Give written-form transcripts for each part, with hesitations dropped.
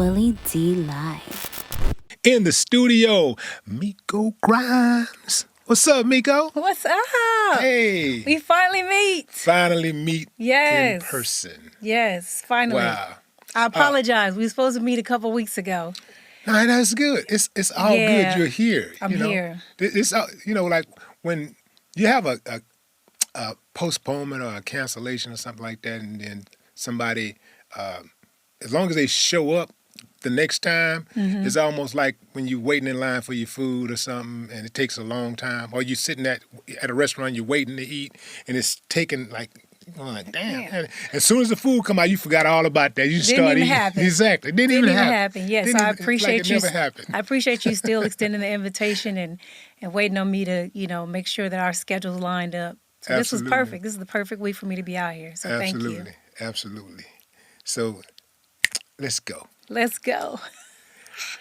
Willie D Live. In the studio, Miko Grimes. What's up, Miko? What's up? Hey. We finally meet. Finally meet Yes. in person. Yes, finally. Wow. I apologize. We were supposed to meet a couple weeks ago. No, that's good. It's all Yeah. good. You're here. I'm here. here. It's like when you have a postponement or a cancellation or something like that, and then somebody, as long as they show up the next time, it's almost like when you're waiting in line for your food or something, and it takes a long time, or you're sitting at a restaurant, you're waiting to eat, and it's taking like, you're going like, damn. And as soon as the food come out, you forgot all about that. You start eating. Happen. Exactly. Didn't even happen. Yes, Didn't I even- appreciate like it you. never happened. I appreciate you still extending the invitation and waiting on me to, make sure that our schedules lined up. So this was Absolutely. perfect. This is the perfect week for me to be out here. So thank you. Absolutely. So let's go. Let's go.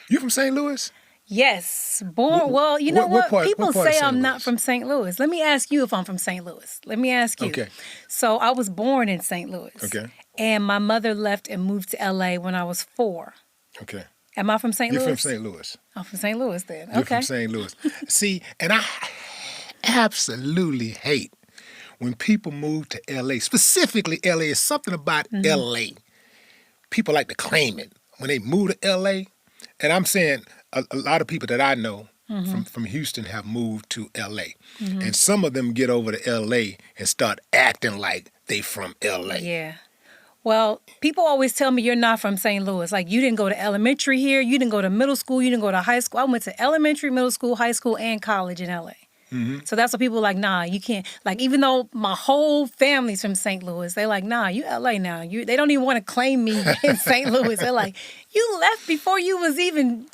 You from St. Louis? Yes. Born. Well, you know what part- People what part of say St. I'm not Louis? from St. Louis. Let me ask you if I'm from St. Louis. Let me ask you. Okay. So I was born in St. Louis. Okay. And my mother left and moved to LA when I was 4. Okay. Am I from St. You're Louis? from St. Louis. I'm from St. Louis then. You're Okay. from St. Louis. See, and I absolutely hate when people move to LA, specifically LA. It's something about LA. People like to claim it. When they move to LA, and I'm saying a lot of people that I know from Houston have moved to LA. And some of them get over to LA and start acting like they from LA. Yeah. Well, people always tell me you're not from St. Louis. Like, you didn't go to elementary here. You didn't go to middle school. You didn't go to high school. I went to elementary, middle school, high school, and college in LA. So that's what people are like, nah, you can't. Like, even though my whole family's from St. Louis, they're like, nah, you LA now. They don't even want to claim me in St. Louis. They're like, you left before you was even,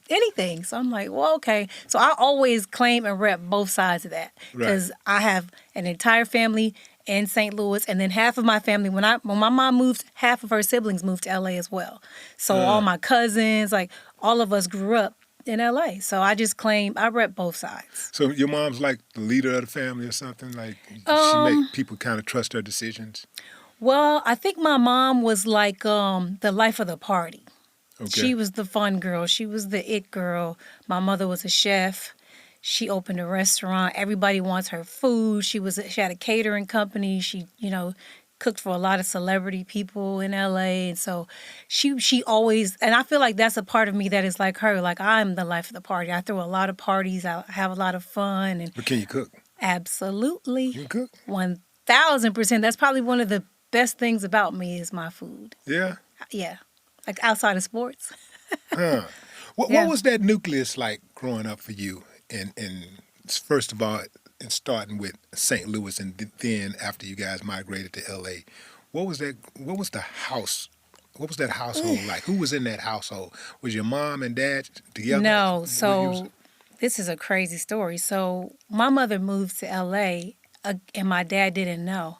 anything. So I'm like, well, okay. So I always claim and rep both sides of that. Because I have an entire family in St. Louis, and then half of my family, when my mom moved, half of her siblings moved to LA as well. So all my cousins, like, all of us grew up in LA. So I just claim, I rep both sides. So your mom's like the leader of the family or something? Like she make people kind of trust her decisions? Well, I think my mom was like the life of the party. Okay. She was the fun girl. She was the it girl. My mother was a chef. She opened a restaurant. Everybody wants her food. She had a catering company. She, cooked for a lot of celebrity people in LA. And so she always, and I feel like that's a part of me that is like her. Like, I'm the life of the party. I throw a lot of parties. I have a lot of fun. And But can you cook? absolutely. You can cook? 1,000%. That's probably one of the best things about me is my food. Yeah? Yeah. Like outside of sports. Huh. What Yeah. was that nucleus like growing up for you? And first of all, and starting with St. Louis, and then after you guys migrated to LA, what was that? What was the house? What was that household like? Who was in that household? Was your mom and dad together? No, so this is a crazy story. So my mother moved to LA and my dad didn't know.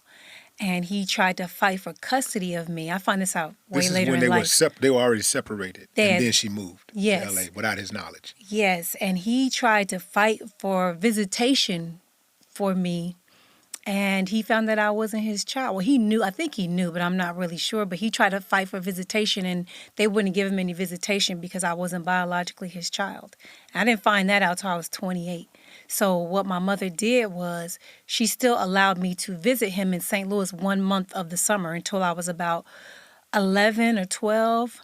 And he tried to fight for custody of me. I found this out way later in life. They were already separated, and then she moved Yes. to LA without his knowledge. Yes, and he tried to fight for visitation for me, and he found that I wasn't his child. Well, he knew, I think he knew, but I'm not really sure. But he tried to fight for visitation, and they wouldn't give him any visitation because I wasn't biologically his child. I didn't find that out till I was 28. So what my mother did was she still allowed me to visit him in St. Louis 1 month of the summer until I was about 11 or 12.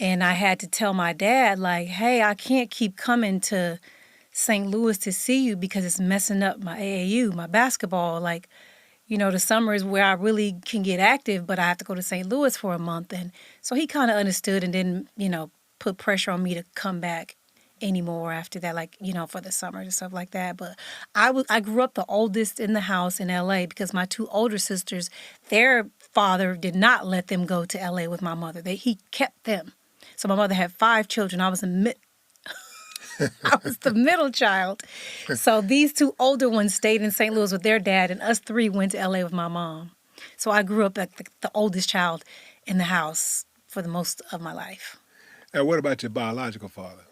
And I had to tell my dad, like, hey, I can't keep coming to St. Louis to see you because it's messing up my AAU, my basketball. Like, the summer is where I really can get active, but I have to go to St. Louis for a month. And so he kind of understood and didn't, put pressure on me to come back anymore after that, like, for the summer and stuff like that. But I grew up the oldest in the house in LA because my 2 older sisters, their father did not let them go to LA with my mother. He kept them. So my mother had 5 children. I was I was the middle child. So these 2 older ones stayed in St. Louis with their dad, and us 3 went to LA with my mom. So I grew up like the oldest child in the house for the most of my life. And what about your biological father?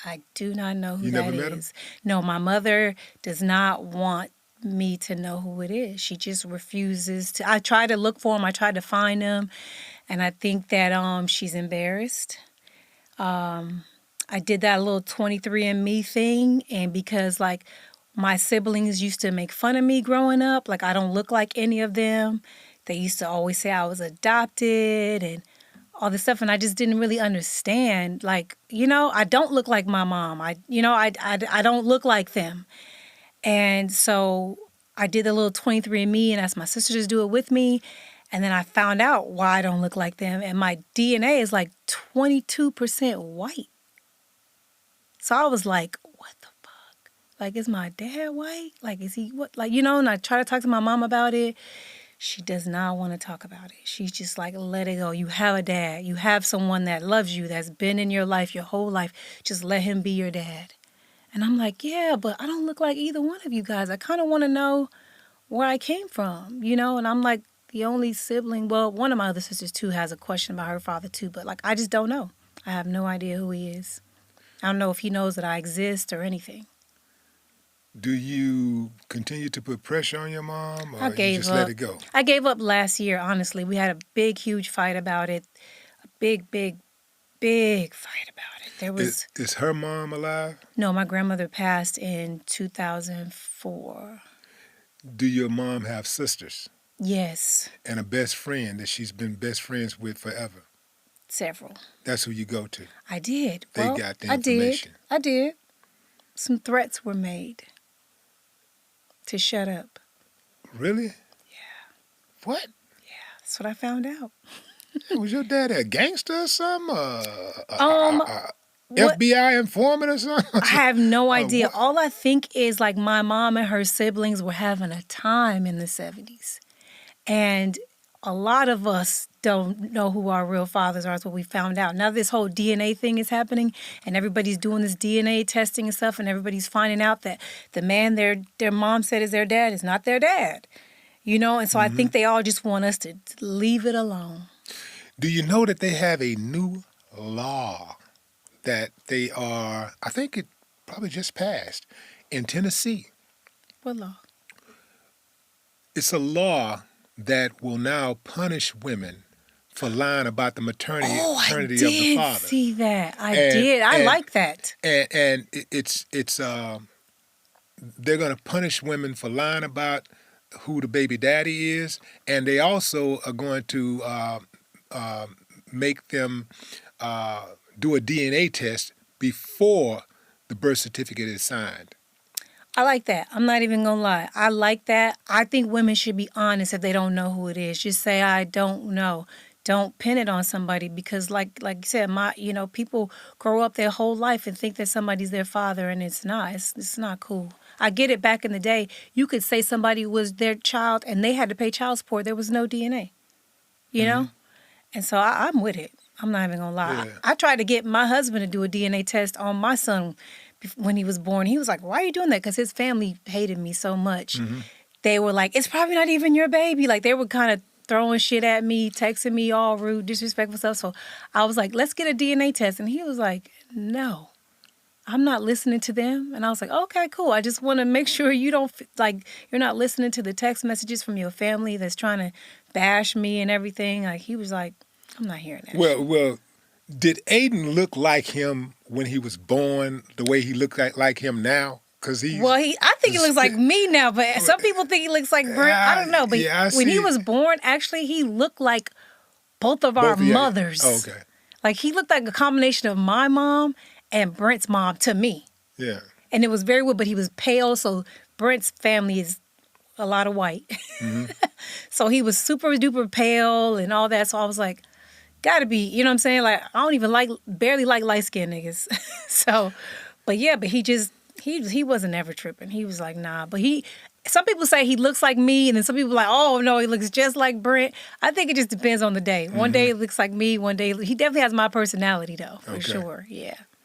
I do not know who You that never met him? is. No, my mother does not want me to know who it is. She just refuses to. I tried to look for him. I tried to find him. And I think that she's embarrassed. I did that little 23andMe thing, and because like my siblings used to make fun of me growing up, like I don't look like any of them. They used to always say I was adopted and all this stuff, and I just didn't really understand. Like, I don't look like my mom. I don't look like them. And so I did the little 23andMe and asked my sisters to do it with me. And then I found out why I don't look like them. And my DNA is like 22% white. So I was like, what the fuck? Like, is my dad white? Like, is he what? Like, and I try to talk to my mom about it. She does not want to talk about it. She's just like, let it go. You have a dad. You have someone that loves you, that's been in your life your whole life. Just let him be your dad. And I'm like, yeah, but I don't look like either one of you guys. I kind of want to know where I came from, And I'm like the only sibling. Well, one of my other sisters, too, has a question about her father, too. But, like, I just don't know. I have no idea who he is. I don't know if he knows that I exist or anything. Do you continue to put pressure on your mom, or I gave you just up. let it go? I gave up last year, honestly. We had a big, huge fight about it. A big, big, big fight about it. There was... Is her mom alive? No, my grandmother passed in 2004. Do your mom have sisters? Yes. And a best friend that she's been best friends with forever? Several. That's who you go to? I did. They Well, got the information. I did. Some threats were made to shut up. Really? Yeah. What? Yeah, that's what I found out. Was your dad a gangster or something? What- FBI informant or something? I have no idea. All I think is like my mom and her siblings were having a time in the 70s. And a lot of us don't know who our real fathers are. That's what we found out. Now this whole DNA thing is happening and everybody's doing this DNA testing and stuff and everybody's finding out that the man their mom said is their dad is not their dad. And so I think they all just want us to leave it alone. Do you know that they have a new law that I think it probably just passed in Tennessee? What law? It's a law that will now punish women for lying about the paternity of the father. I did see that. I did. I like that. And it's they're going to punish women for lying about who the baby daddy is, and they also are going to make them do a DNA test before the birth certificate is signed. I like that. I'm not even going to lie. I like that. I think women should be honest if they don't know who it is. Just say, I don't know. Don't pin it on somebody because like you said, people grow up their whole life and think that somebody's their father and it's not. It's not cool. I get it. Back in the day, you could say somebody was their child and they had to pay child support. There was no DNA, know? And so I'm with it. I'm not even going to lie. Yeah. I tried to get my husband to do a DNA test on my son when he was born. He was like, why are you doing that? Because his family hated me so much. They were like, it's probably not even your baby. Like, they were kind of throwing shit at me, texting me all rude, disrespectful stuff. So I was like, let's get a DNA test. And he was like, no, I'm not listening to them. And I was like, okay, cool. I just want to make sure you don't, you're not listening to the text messages from your family that's trying to bash me and everything. Like, he was like, I'm not hearing that. Well, did Aiden look like him when he was born the way he looked like him now? I think he looks like me now, but some people think he looks like Brent. I don't know. But when he was born, actually, he looked like both of our mothers. Oh, okay. Like, he looked like a combination of my mom and Brent's mom to me. Yeah. And it was very weird, but he was pale, so Brent's family is a lot of white. So he was super duper pale and all that. So I was like, gotta be, you know what I'm saying? Like, I don't even barely like light-skinned niggas. So, but he wasn't ever tripping. He was like, nah. But some people say he looks like me, and then some people are like, oh, no, he looks just like Brent. I think it just depends on the day. One day it looks like me, one day, he definitely has my personality, though, for sure. Yeah.